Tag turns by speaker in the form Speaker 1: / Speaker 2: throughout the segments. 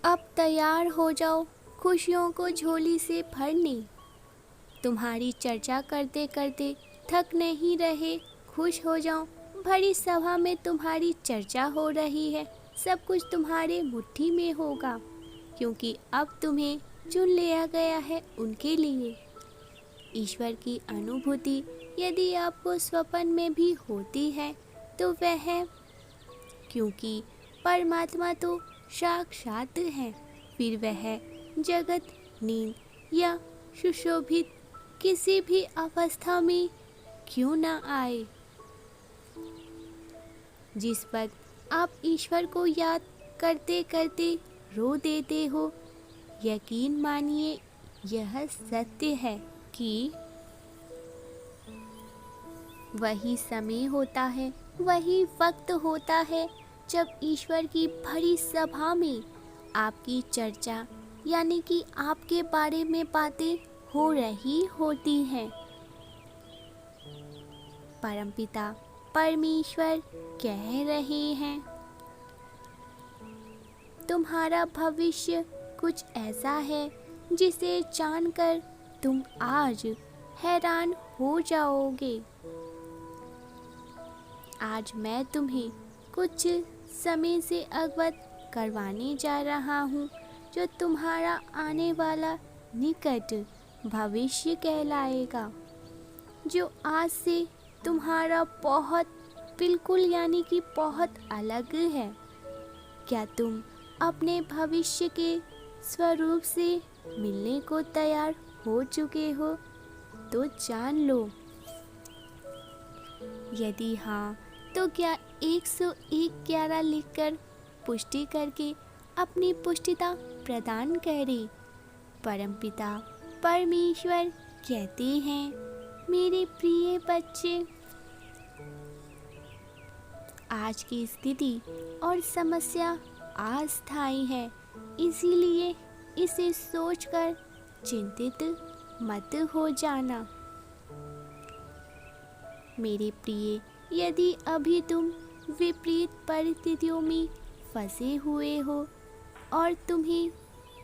Speaker 1: अब तैयार हो जाओ खुशियों को झोली से भरने। तुम्हारी चर्चा करते करते थक नहीं रहे, खुश हो जाओ। भरी सभा में तुम्हारी चर्चा हो रही है, सब कुछ तुम्हारे मुट्ठी में होगा, क्योंकि अब तुम्हें चुन लिया गया है उनके लिए। ईश्वर की अनुभूति यदि आपको स्वप्न में भी होती है तो वह है, क्योंकि परमात्मा तो साक्षात है, फिर वह जगत नींद या सुशोभित किसी भी अवस्था में क्यों न आए। जिस वक्त आप ईश्वर को याद करते करते रो देते हो, यकीन मानिए यह सत्य है कि वही समय होता है, वही वक्त होता है जब ईश्वर की भरी सभा में आपकी चर्चा यानी कि आपके बारे में बातें हो रही होती हैं। परमपिता परमेश्वर कह रहे हैं, तुम्हारा भविष्य कुछ ऐसा है जिसे जानकर तुम आज हैरान हो जाओगे। आज मैं तुम्हें कुछ समय से अवगत करवाने जा रहा हूँ, जो तुम्हारा आने वाला निकट भविष्य कहलाएगा, जो आज से तुम्हारा बहुत बिल्कुल यानी कि बहुत अलग है। क्या तुम अपने भविष्य के स्वरूप से मिलने को तैयार हो चुके हो? तो जान लो। यदि हाँ, तो क्या 101 लिखकर पुष्टि करके अपनी पुष्टिता प्रदान करें। परमपिता परमेश्वर कहते हैं, मेरे प्रिय बच्चे, आज की स्थिति और समस्या अस्थायी है, इसीलिए इसे सोचकर चिंतित मत हो जाना। मेरे प्रिय, यदि अभी तुम विपरीत परिस्थितियों में फंसे हुए हो और तुम्हें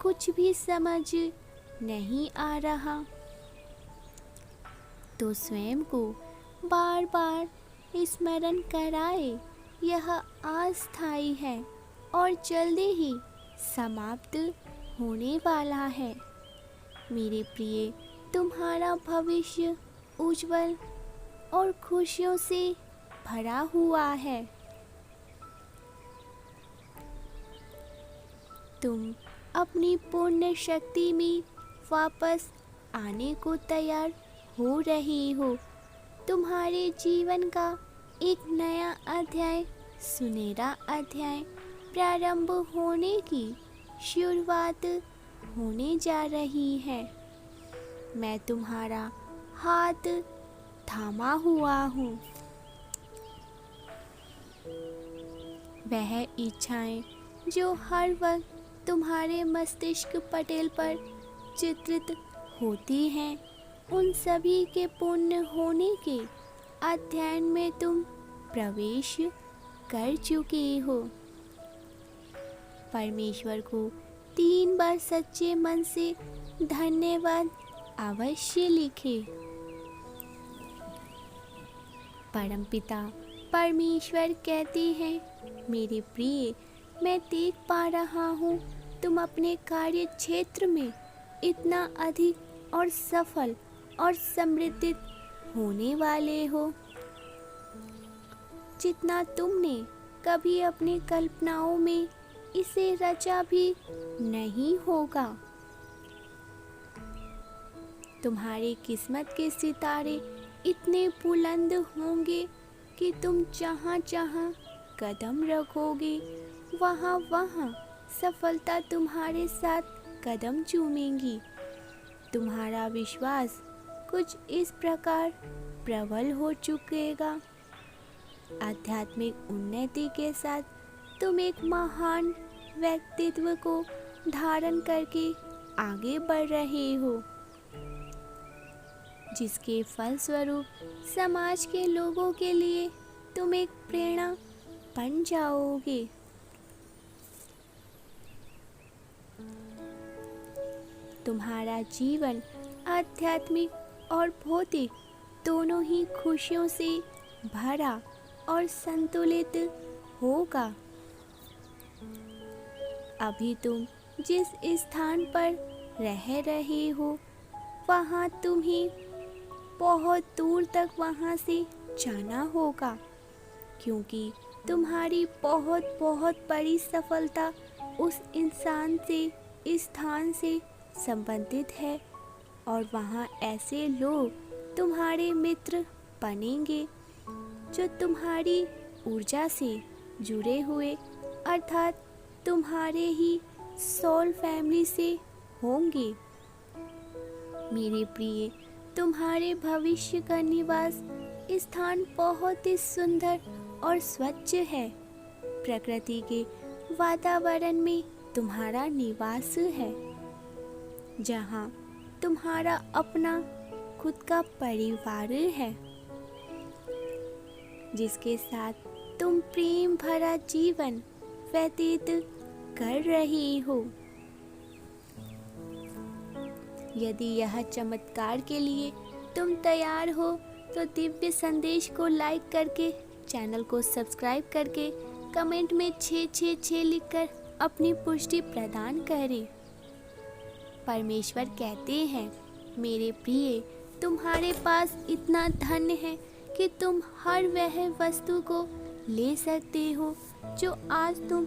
Speaker 1: कुछ भी समझ नहीं आ रहा, तो स्वयं को बार बार स्मरण कराए, यह अस्थायी है और जल्दी ही समाप्त होने वाला है। मेरे प्रिय, तुम्हारा भविष्य उज्जवल और खुशियों से भरा हुआ है। तुम अपनी पूर्ण शक्ति में वापस आने को तैयार हो रही हो। तुम्हारे जीवन का एक नया अध्याय, सुनहरा अध्याय प्रारंभ होने की शुरुआत होने जा रही है। मैं तुम्हारा हाथ थामा हुआ हूँ। वह इच्छाएं जो हर वक्त तुम्हारे मस्तिष्क पटल पर चित्रित होती हैं, उन सभी के पूर्ण होने के अध्ययन में तुम प्रवेश कर चुके हो। परमेश्वर को 3 बार सच्चे मन से धन्यवाद अवश्य लिखे। परमपिता परमेश्वर कहते हैं, मेरे प्रिय, मैं देख पा रहा हूँ तुम अपने कार्य क्षेत्र में इतना अधिक और सफल और समृद्ध होने वाले हो, जितना तुमने कभी अपनी कल्पनाओं में इसे रचा भी नहीं होगा। तुम्हारी किस्मत के सितारे इतने बुलंद होंगे कि तुम जहाँ जहाँ कदम रखोगे, वहाँ वहाँ सफलता तुम्हारे साथ कदम चूमेंगी। तुम्हारा विश्वास कुछ इस प्रकार प्रबल हो चुकेगा। आध्यात्मिक उन्नति के साथ तुम एक महान व्यक्तित्व को धारण करके आगे बढ़ रहे हो, जिसके फलस्वरूप समाज के लोगों के लिए तुम एक प्रेरणा बन जाओगे। तुम्हारा जीवन आध्यात्मिक और भौतिक दोनों ही खुशियों से भरा और संतुलित होगा। अभी तुम जिस स्थान पर रह रहे हो वहाँ तुम्हें बहुत दूर तक वहाँ से जाना होगा, क्योंकि तुम्हारी बहुत बहुत बड़ी सफलता उस इंसान से, इस स्थान से संबंधित है। और वहाँ ऐसे लोग तुम्हारे मित्र बनेंगे जो तुम्हारी ऊर्जा से जुड़े हुए, अर्थात तुम्हारे ही सोल फैमिली से होंगे। मेरे प्रिय, तुम्हारे भविष्य का निवास स्थान बहुत ही सुंदर और स्वच्छ है। प्रकृति के वातावरण में तुम्हारा निवास है, जहाँ तुम्हारा अपना खुद का परिवार है, जिसके साथ तुम प्रेम भरा जीवन व्यतीत कर रही हो। यदि यह चमत्कार के लिए तुम तैयार हो तो दिव्य संदेश को लाइक करके, चैनल को सब्सक्राइब करके, कमेंट में 666 लिखकर अपनी पुष्टि प्रदान करें। परमेश्वर कहते हैं, मेरे प्रिय, तुम्हारे पास इतना धन है कि तुम हर वह वस्तु को ले सकते हो जो आज तुम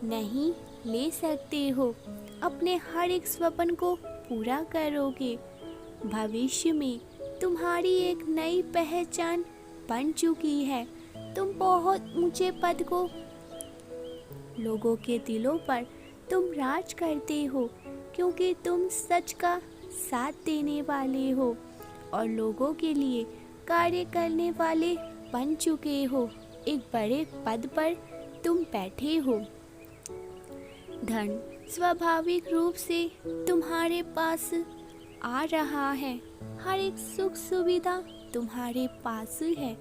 Speaker 1: नहीं ले सकते हो। अपने हर एक स्वप्न को पूरा करोगे। भविष्य में तुम्हारी एक नई पहचान बन चुकी है। तुम बहुत ऊंचे पद को, लोगों के दिलों पर तुम राज करते हो, क्योंकि तुम सच का साथ देने वाले हो और लोगों के लिए कार्य करने वाले बन चुके हो। एक बड़े पद पर तुम बैठे हो। धन स्वाभाविक रूप से तुम्हारे पास आ रहा है। हर एक सुख सुविधा तुम्हारे पास है।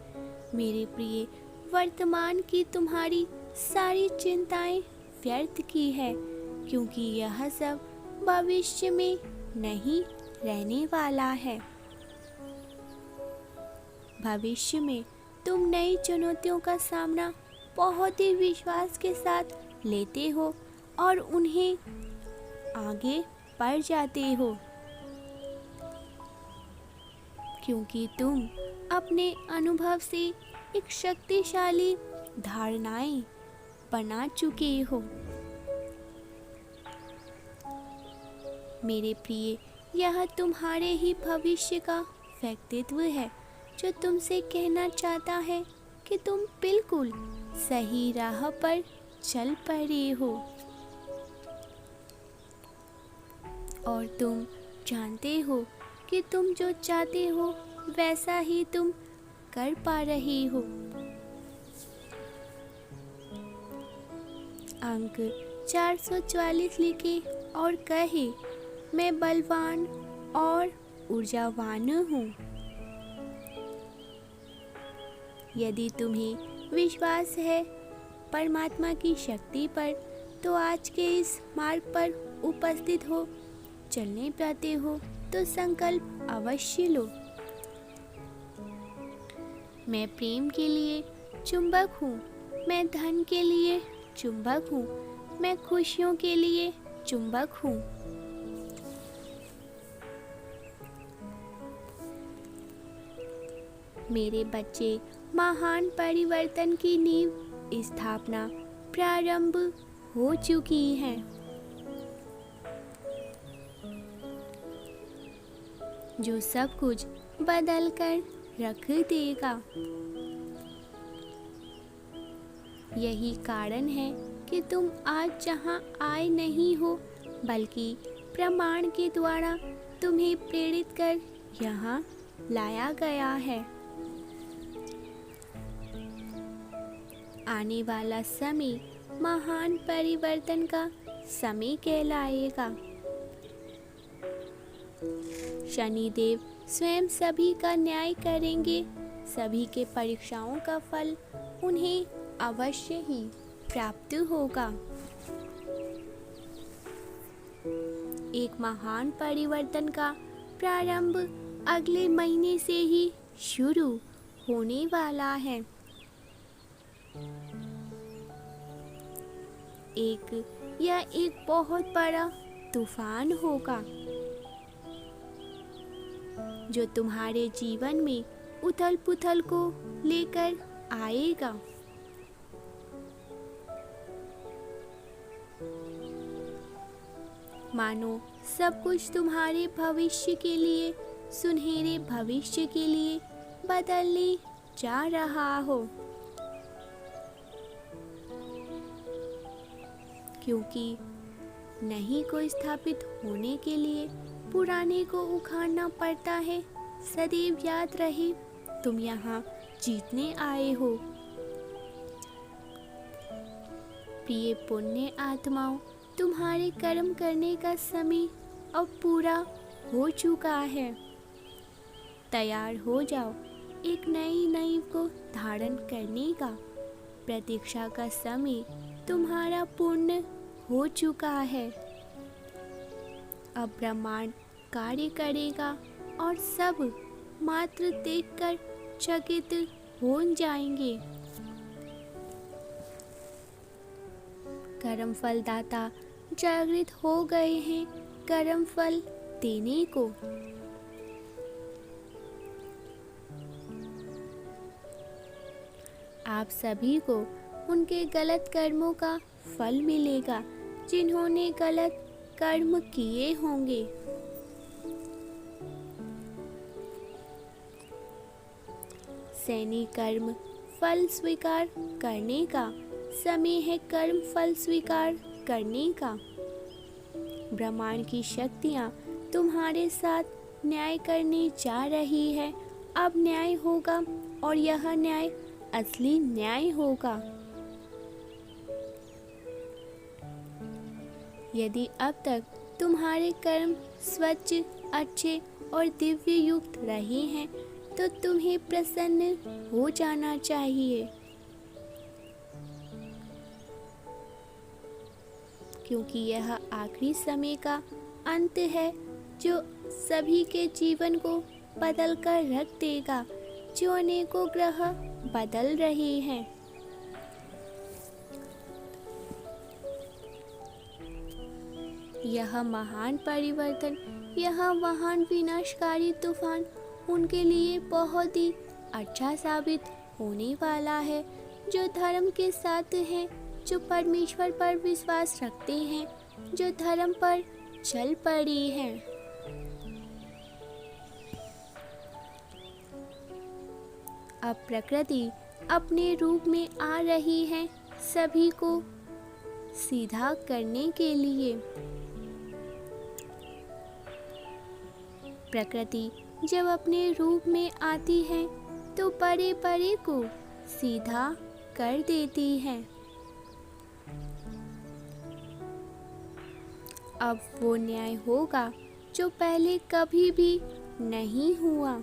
Speaker 1: मेरे प्रिय, वर्तमान की तुम्हारी सारी चिंताएं व्यर्थ की है, क्योंकि यह सब भविष्य में नहीं रहने वाला है। भविष्य में तुम नई चुनौतियों का सामना बहुत ही विश्वास के साथ लेते हो और उन्हें आगे बढ़ जाते हो, क्योंकि तुम अपने अनुभव से एक शक्तिशाली धारणाएं बना चुके हो। मेरे प्रिय, यह तुम्हारे ही भविष्य का व्यक्तित्व है जो तुमसे कहना चाहता है कि तुम बिल्कुल सही राह पर चल पड़े हो और तुम जानते हो कि तुम जो चाहते हो वैसा ही तुम कर पा रहे हो। अंक 444 लिखे और कहे, मैं बलवान और ऊर्जावान हूँ। यदि तुम्हें विश्वास है परमात्मा की शक्ति पर, तो आज के इस मार्ग पर उपस्थित हो। चलने पाते हो तो संकल्प अवश्य लो। मैं प्रेम के लिए चुंबक हूँ, मैं धन के लिए चुंबक हूँ, मैं खुशियों के लिए चुंबक हूँ। मेरे बच्चे, महान परिवर्तन की नींव स्थापना प्रारंभ हो चुकी है। जो सब कुछ बदल कर रख देगा। यही कारण है कि तुम आज जहां आए नहीं हो, बल्कि प्रमाण के द्वारा तुम्हें प्रेरित कर यहाँ लाया गया है। आने वाला समय महान परिवर्तन का समय कहलाएगा। शनिदेव स्वयं सभी का न्याय करेंगे। सभी के परीक्षाओं का फल उन्हें अवश्य ही प्राप्त होगा। एक महान परिवर्तन का प्रारंभ अगले महीने से ही शुरू होने वाला है। यह एक बहुत बड़ा तूफान होगा जो तुम्हारे जीवन में उथल पुथल को लेकर आएगा। मानो सब कुछ तुम्हारे भविष्य के लिए, सुनहरे भविष्य के लिए बदलने जा रहा हो, क्योंकि नई को स्थापित होने के लिए पुराने को उखाड़ना पड़ता है। सदैव याद रहे, तुम यहाँ जीतने आए हो। प्रिय पुण्य आत्माओं, तुम्हारे कर्म करने का समय अब पूरा हो चुका है। तैयार हो जाओ एक नई को धारण करने का। प्रतीक्षा का समय तुम्हारा पूर्ण हो चुका है। अब ब्रह्मांड कार्य करेगा और सब मात्र देखकर चकित हो जाएंगे। कर्म फल दाता जागृत हो गए हैं कर्म फल देने को। आप सभी को उनके गलत कर्मों का फल मिलेगा जिन्होंने गलत कर्म किए होंगे। सैनिक कर्म फल स्वीकार करने का समय है। कर्म फल स्वीकार करने का। ब्रह्मांड की शक्तियाँ तुम्हारे साथ न्याय करने जा रही है। अब न्याय होगा और यह न्याय असली न्याय होगा। यदि अब तक तुम्हारे कर्म स्वच्छ, अच्छे और दिव्य युक्त रहे हैं तो तुम्हें प्रसन्न हो जाना चाहिए, क्योंकि यह आखिरी समय का अंत है जो सभी के जीवन को बदल कर रख देगा, जो अनेकों ग्रह बदल रहे हैं। यह महान परिवर्तन, यह महान विनाशकारी तूफान उनके लिए बहुत ही अच्छा साबित होने वाला है जो धर्म के साथ हैं, जो परमेश्वर पर विश्वास रखते हैं, जो धर्म पर चल पड़े हैं। अब प्रकृति अपने रूप में आ रही है सभी को सीधा करने के लिए। प्रकृति जब अपने रूप में आती है तो बड़े बड़े को सीधा कर देती है। अब वो न्याय होगा जो पहले कभी भी नहीं हुआ।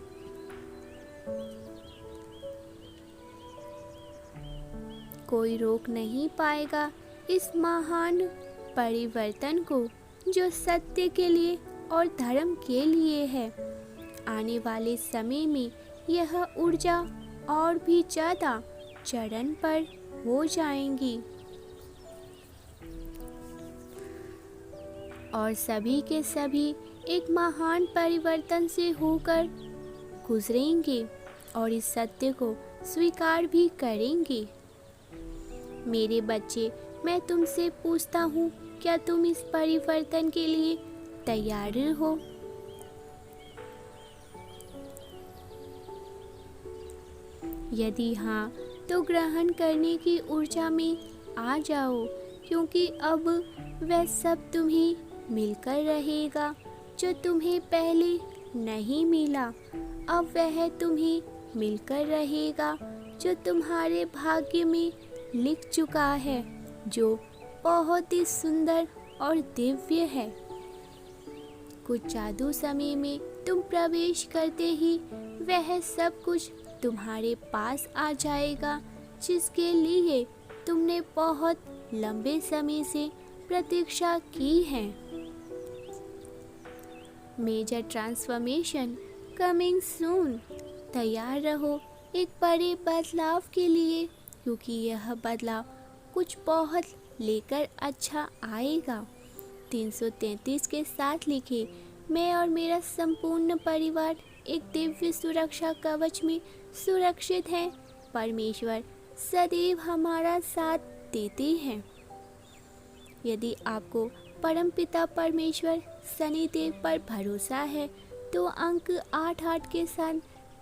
Speaker 1: कोई रोक नहीं पाएगा इस महान परिवर्तन को जो सत्य के लिए और धर्म के लिए है। आने वाले समय में यह ऊर्जा और भी ज़्यादा चरण पर हो जाएंगी और सभी के सभी एक महान परिवर्तन से होकर गुजरेंगे और इस सत्य को स्वीकार भी करेंगे। मेरे बच्चे, मैं तुमसे पूछता हूँ, क्या तुम इस परिवर्तन के लिए तैयार हो? यदि हाँ, तो ग्रहण करने की ऊर्जा में आ जाओ, क्योंकि अब वह सब तुम्हें मिलकर रहेगा जो तुम्हें पहले नहीं मिला। अब वह तुम्हें मिलकर रहेगा जो तुम्हारे भाग्य में लिख चुका है, जो बहुत ही सुंदर और दिव्य है। कुछ जादू समय में तुम प्रवेश करते ही वह सब कुछ तुम्हारे पास आ जाएगा जिसके लिए तुमने बहुत लंबे समय से प्रतीक्षा की है। Major transformation coming soon. तैयार रहो एक बड़े बदलाव के लिए, क्योंकि यह बदलाव कुछ बहुत लेकर अच्छा आएगा। 333 के साथ लिखे, मैं और मेरा संपूर्ण परिवार एक दिव्य सुरक्षा कवच में सुरक्षित हैं। परमेश्वर सदैव हमारा साथ देते हैं। यदि आपको परमपिता परमेश्वर शनिदेव पर भरोसा है तो अंक 88 के साथ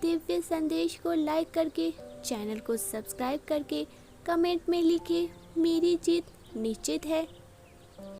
Speaker 1: दिव्य संदेश को लाइक करके, चैनल को सब्सक्राइब करके कमेंट में लिखें, मेरी जीत निश्चित है।